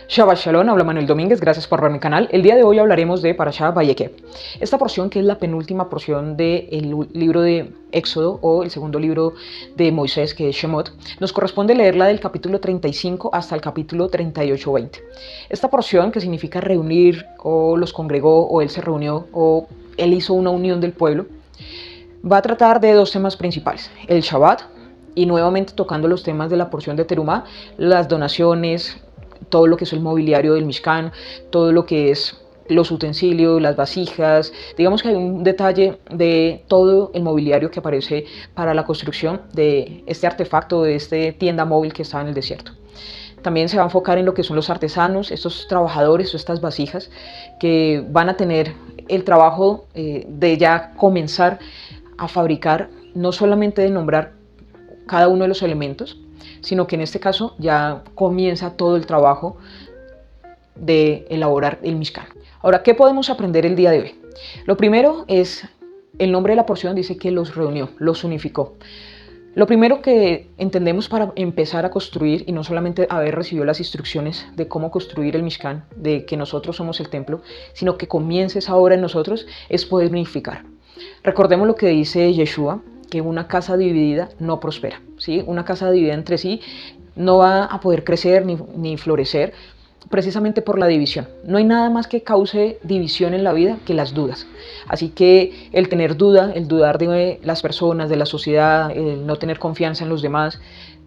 Shabbat Shalom, habla Manuel Domínguez, gracias por ver mi canal. El día de hoy hablaremos de Parashá Vayikra. Esta porción, que es la penúltima porción del libro de Éxodo, o el segundo libro de Moisés, que es Shemot, nos corresponde leerla del capítulo 35 hasta el capítulo 38-20. Esta porción, que significa reunir, o los congregó, o él se reunió, o él hizo una unión del pueblo, va a tratar de dos temas principales: el Shabbat, y nuevamente tocando los temas de la porción de Terumá, las donaciones, todo lo que es el mobiliario del Mishkan, todo lo que es los utensilios, las vasijas. Digamos que hay un detalle de todo el mobiliario que aparece para la construcción de este artefacto, de este tienda móvil que está en el desierto. También se va a enfocar en lo que son los artesanos, estos trabajadores o estas vasijas que van a tener el trabajo de ya comenzar a fabricar, no solamente de nombrar cada uno de los elementos, sino que en este caso ya comienza todo el trabajo de elaborar el Mishkan. Ahora, ¿qué podemos aprender el día de hoy? Lo primero es, el nombre de la porción dice que los reunió, los unificó. Lo primero que entendemos para empezar a construir, y no solamente haber recibido las instrucciones de cómo construir el Mishkan, de que nosotros somos el templo, sino que comiences ahora en nosotros, es poder unificar. Recordemos lo que dice Yeshua, que una casa dividida no prospera, ¿sí? Una casa dividida entre sí no va a poder crecer ni florecer, precisamente por la división. No hay nada más que cause división en la vida que las dudas. Así que el tener duda, el dudar de las personas, de la sociedad, el no tener confianza en los demás,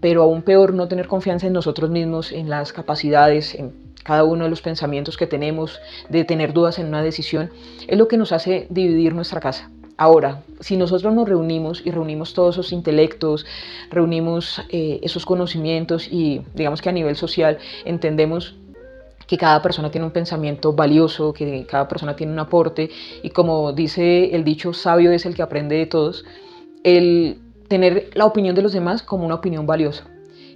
pero aún peor, no tener confianza en nosotros mismos, en las capacidades, en cada uno de los pensamientos que tenemos, de tener dudas en una decisión, es lo que nos hace dividir nuestra casa. Ahora, si nosotros nos reunimos y reunimos todos esos intelectos, reunimos esos conocimientos, y digamos que a nivel social entendemos que cada persona tiene un pensamiento valioso, que cada persona tiene un aporte, y como dice el dicho, sabio es el que aprende de todos, el tener la opinión de los demás como una opinión valiosa.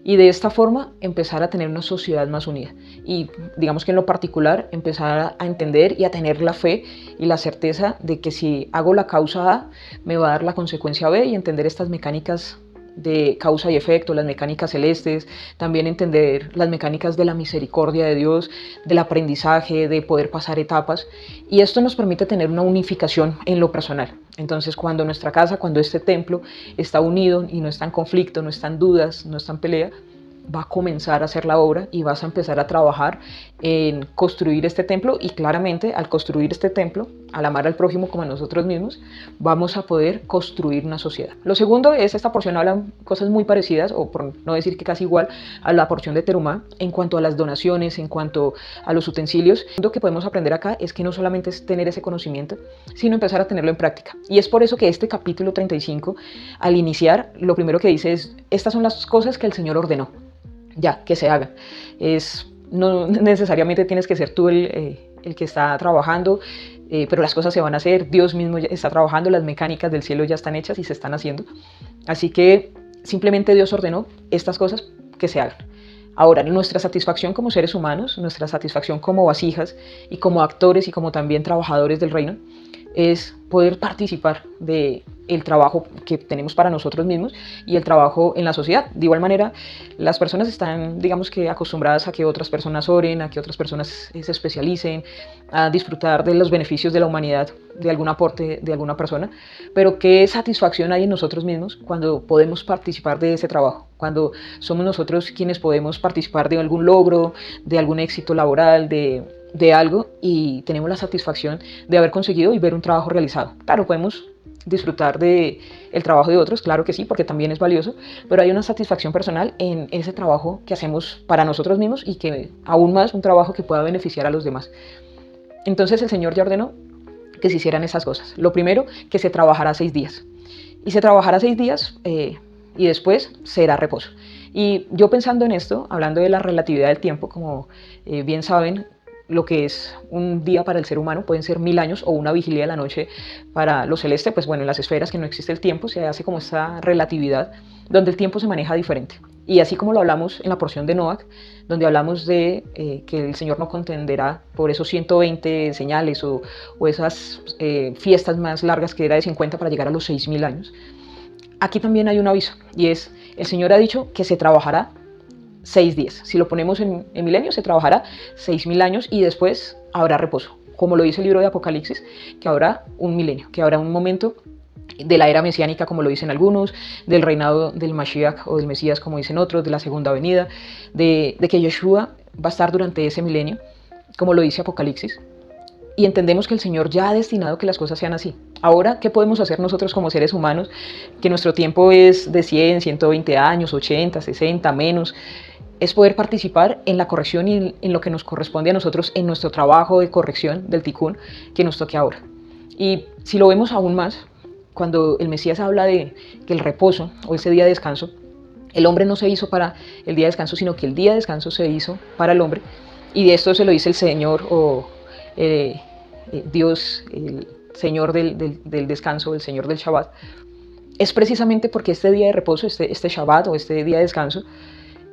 Y de esta forma empezar a tener una sociedad más unida. Y digamos que en lo particular empezar a entender y a tener la fe y la certeza de que si hago la causa A, me va a dar la consecuencia B, y entender estas mecánicas de causa y efecto, las mecánicas celestes, también entender las mecánicas de la misericordia de Dios, del aprendizaje, de poder pasar etapas, y esto nos permite tener una unificación en lo personal. Entonces, cuando nuestra casa, cuando este templo está unido y no está en conflicto, no está en dudas, no está en pelea, va a comenzar a hacer la obra y vas a empezar a trabajar en construir este templo, y claramente al construir este templo, al amar al prójimo como a nosotros mismos, vamos a poder construir una sociedad. Lo segundo es, esta porción habla cosas muy parecidas, o por no decir que casi igual, a la porción de Terumá, en cuanto a las donaciones, en cuanto a los utensilios. Lo que podemos aprender acá es que no solamente es tener ese conocimiento, sino empezar a tenerlo en práctica. Y es por eso que este capítulo 35, al iniciar, lo primero que dice es: estas son las cosas que el Señor ordenó, ya, que se haga. No necesariamente tienes que ser tú el que está trabajando, pero las cosas se van a hacer, Dios mismo ya está trabajando, las mecánicas del cielo ya están hechas y se están haciendo. Así que simplemente Dios ordenó estas cosas que se hagan. Ahora, nuestra satisfacción como seres humanos, nuestra satisfacción como vasijas y como actores y como también trabajadores del reino, es poder participar de el trabajo que tenemos para nosotros mismos y el trabajo en la sociedad. De igual manera, las personas están, digamos que, acostumbradas a que otras personas oren, a que otras personas se especialicen, a disfrutar de los beneficios de la humanidad, de algún aporte de alguna persona, pero qué satisfacción hay en nosotros mismos cuando podemos participar de ese trabajo, cuando somos nosotros quienes podemos participar de algún logro, de algún éxito laboral, de algo, y tenemos la satisfacción de haber conseguido y ver un trabajo realizado. Claro, podemos disfrutar de el trabajo de otros, claro que sí, porque también es valioso, pero hay una satisfacción personal en ese trabajo que hacemos para nosotros mismos, y que aún más un trabajo que pueda beneficiar a los demás. Entonces el Señor ya ordenó que se hicieran esas cosas. Lo primero, que se trabajara 6 días. Y se trabajará 6 días y después será reposo. Y yo pensando en esto, hablando de la relatividad del tiempo, como bien saben, lo que es un día para el ser humano pueden ser 1000 años, o una vigilia de la noche para lo celeste. Pues bueno, en las esferas, que no existe el tiempo, se hace como esta relatividad donde el tiempo se maneja diferente. Y así como lo hablamos en la porción de Noach, donde hablamos de que el Señor no contenderá por esos 120 señales o esas fiestas más largas, que era de 50 para llegar a los 6000 años. Aquí también hay un aviso, y es: el Señor ha dicho que se trabajará 6 días. Si lo ponemos en milenios, se trabajará 6.000 años y después habrá reposo, como lo dice el libro de Apocalipsis, que habrá un milenio, que habrá un momento de la era mesiánica, como lo dicen algunos, del reinado del Mashiach o del Mesías, como dicen otros, de la segunda venida, de que Yeshua va a estar durante ese milenio, como lo dice Apocalipsis. Y entendemos que el Señor ya ha destinado que las cosas sean así. Ahora, ¿qué podemos hacer nosotros como seres humanos? Que nuestro tiempo es de 100, 120 años, 80, 60, menos. Es poder participar en la corrección y en lo que nos corresponde a nosotros en nuestro trabajo de corrección del Tikkun que nos toque ahora. Y si lo vemos aún más, cuando el Mesías habla de que el reposo o ese día de descanso, el hombre no se hizo para el día de descanso, sino que el día de descanso se hizo para el hombre. Y de esto se lo dice el Señor o Dios, el Señor del descanso, el Señor del Shabbat. Es precisamente porque este día de reposo, este Shabbat o este día de descanso,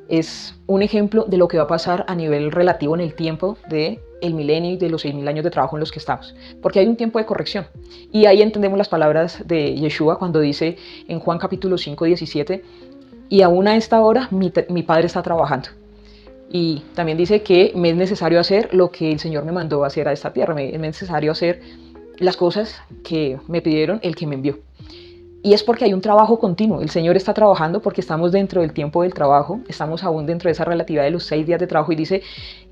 es un ejemplo de lo que va a pasar a nivel relativo en el tiempo del milenio y de los 6.000 años de trabajo en los que estamos. Porque hay un tiempo de corrección. Y ahí entendemos las palabras de Yeshua cuando dice en Juan capítulo 5, 17, y aún a esta hora mi Padre está trabajando. Y también dice que me es necesario hacer lo que el Señor me mandó a hacer a esta tierra. Me es necesario hacer las cosas que me pidieron el que me envió. Y es porque hay un trabajo continuo. El Señor está trabajando porque estamos dentro del tiempo del trabajo, estamos aún dentro de esa relatividad de los 6 días de trabajo y dice,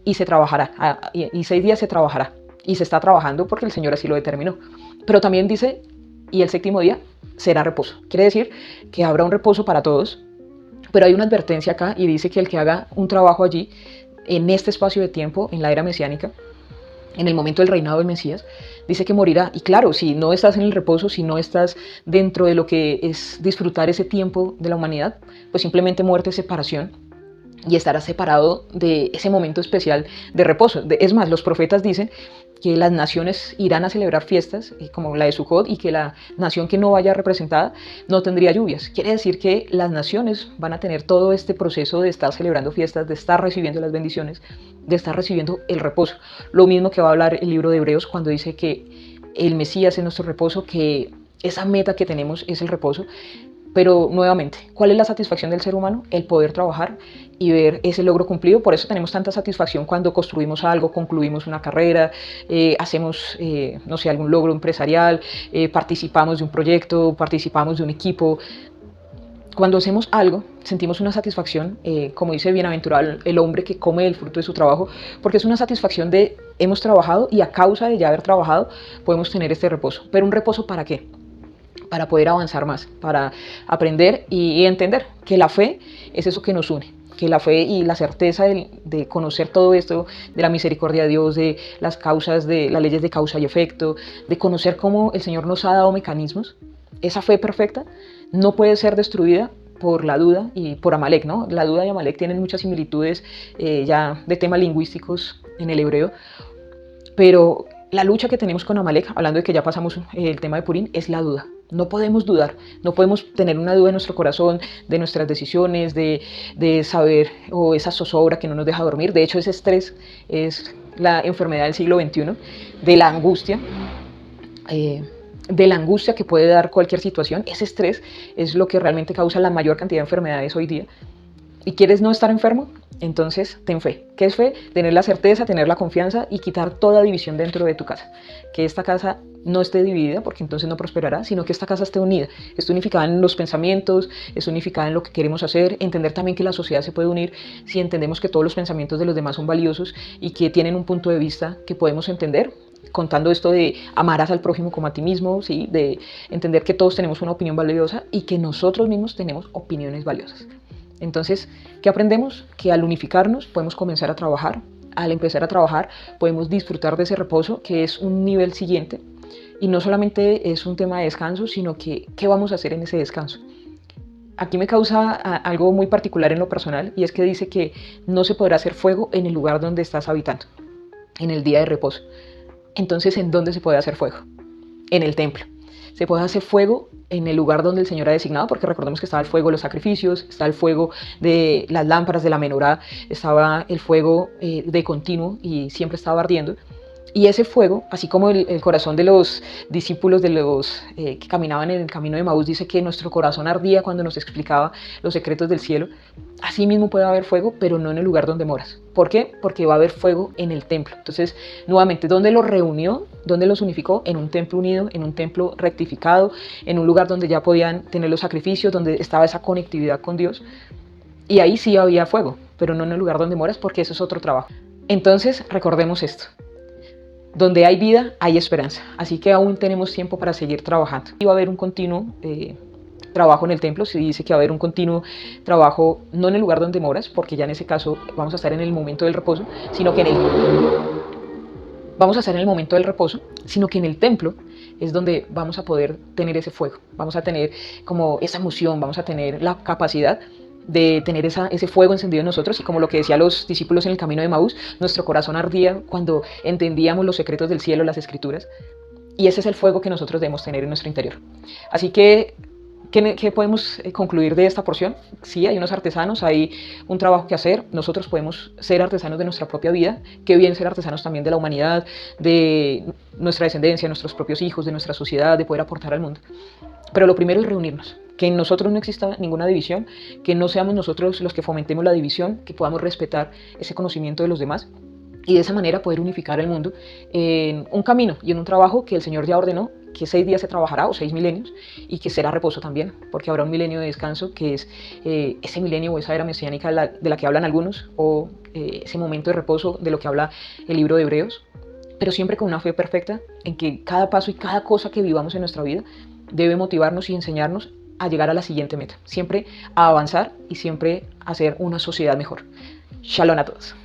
y se trabajará, y 6 días se trabajará. Y se está trabajando porque el Señor así lo determinó. Pero también dice, y el 7.º día será reposo. Quiere decir que habrá un reposo para todos, pero hay una advertencia acá y dice que el que haga un trabajo allí, en este espacio de tiempo, en la era mesiánica, en el momento del reinado del Mesías, dice que morirá. Y claro, si no estás en el reposo, si no estás dentro de lo que es disfrutar ese tiempo de la humanidad, pues simplemente muerte, separación, y estarás separado de ese momento especial de reposo. Es más, los profetas dicen que las naciones irán a celebrar fiestas, como la de Sukkot, y que la nación que no vaya representada no tendría lluvias. Quiere decir que las naciones van a tener todo este proceso de estar celebrando fiestas, de estar recibiendo las bendiciones, de estar recibiendo el reposo. Lo mismo que va a hablar el libro de Hebreos cuando dice que el Mesías es nuestro reposo, que esa meta que tenemos es el reposo. Pero nuevamente, ¿cuál es la satisfacción del ser humano? El poder trabajar y ver ese logro cumplido. Por eso tenemos tanta satisfacción cuando construimos algo, concluimos una carrera, hacemos, no sé, algún logro empresarial, participamos de un proyecto, participamos de un equipo. Cuando hacemos algo, sentimos una satisfacción, como dice bienaventurado el hombre que come el fruto de su trabajo, porque es una satisfacción de hemos trabajado y a causa de ya haber trabajado podemos tener este reposo. ¿Pero un reposo para qué? Para poder avanzar más, para aprender y entender que la fe es eso que nos une, que la fe y la certeza de conocer todo esto, de la misericordia de Dios, de las causas, de las leyes de causa y efecto, de conocer cómo el Señor nos ha dado mecanismos, esa fe perfecta no puede ser destruida por la duda y por Amalek, ¿no? La duda y Amalek tienen muchas similitudes ya de temas lingüísticos en el hebreo, pero la lucha que tenemos con Amalek, hablando de que ya pasamos el tema de Purim, es la duda. No podemos dudar, no podemos tener una duda en nuestro corazón de nuestras decisiones, de saber, o esa zozobra que no nos deja dormir. De hecho, ese estrés es la enfermedad del siglo XXI, de la angustia que puede dar cualquier situación. Ese estrés es lo que realmente causa la mayor cantidad de enfermedades hoy día. ¿Y quieres no estar enfermo? Entonces ten fe. ¿Qué es fe? Tener la certeza, tener la confianza y quitar toda división dentro de tu casa. Que esta casa no esté dividida, porque entonces no prosperará, sino que esta casa esté unida, esté unificada en los pensamientos, esté unificada en lo que queremos hacer. Entender también que la sociedad se puede unir si entendemos que todos los pensamientos de los demás son valiosos y que tienen un punto de vista que podemos entender, contando esto de amarás al prójimo como a ti mismo, ¿sí? De entender que todos tenemos una opinión valiosa y que nosotros mismos tenemos opiniones valiosas. Entonces, ¿qué aprendemos? Que al unificarnos podemos comenzar a trabajar. Al empezar a trabajar podemos disfrutar de ese reposo, que es un nivel siguiente. Y no solamente es un tema de descanso, sino que ¿qué vamos a hacer en ese descanso? Aquí me causa algo muy particular en lo personal, y es que dice que no se podrá hacer fuego en el lugar donde estás habitando, en el día de reposo. Entonces, ¿en dónde se puede hacer fuego? En el templo. Se puede hacer fuego en el lugar donde el Señor ha designado, porque recordemos que estaba el fuego de los sacrificios, está el fuego de las lámparas de la menorá, estaba el fuego de continuo y siempre estaba ardiendo. Y ese fuego, así como el corazón de los discípulos de los que caminaban en el camino de Maús, dice que nuestro corazón ardía cuando nos explicaba los secretos del cielo, así mismo puede haber fuego, pero no en el lugar donde moras. ¿Por qué? Porque va a haber fuego en el templo. Entonces, nuevamente, ¿dónde los reunió? ¿Dónde los unificó? En un templo unido, en un templo rectificado, en un lugar donde ya podían tener los sacrificios, donde estaba esa conectividad con Dios. Y ahí sí había fuego, pero no en el lugar donde moras, porque eso es otro trabajo. Entonces, recordemos esto. Donde hay vida, hay esperanza. Así que aún tenemos tiempo para seguir trabajando. Y va a haber un continuo trabajo en el templo. Se dice que va a haber un continuo trabajo, no en el lugar donde moras, porque ya en ese caso vamos a estar en el momento del reposo, sino que vamos a estar en el momento del reposo, sino que en el templo es donde vamos a poder tener ese fuego. Vamos a tener como esa emoción, vamos a tener la capacidad de tener ese fuego encendido en nosotros, y como lo que decía los discípulos en el camino de Maús, nuestro corazón ardía cuando entendíamos los secretos del cielo, las escrituras, y ese es el fuego que nosotros debemos tener en nuestro interior. Así que, ¿qué podemos concluir de esta porción? Sí, hay unos artesanos, hay un trabajo que hacer, nosotros podemos ser artesanos de nuestra propia vida, qué bien ser artesanos también de la humanidad, de nuestra descendencia, de nuestros propios hijos, de nuestra sociedad, de poder aportar al mundo. Pero lo primero es reunirnos, que en nosotros no exista ninguna división, que no seamos nosotros los que fomentemos la división, que podamos respetar ese conocimiento de los demás y de esa manera poder unificar el mundo en un camino y en un trabajo que el Señor ya ordenó, que 6 días se trabajará o 6 milenios y que será reposo también, porque habrá un milenio de descanso que es ese milenio o esa era mesiánica de la que hablan algunos, o ese momento de reposo de lo que habla el libro de Hebreos, pero siempre con una fe perfecta en que cada paso y cada cosa que vivamos en nuestra vida debe motivarnos y enseñarnos a llegar a la siguiente meta, siempre a avanzar y siempre a ser una sociedad mejor. Shalom a todos.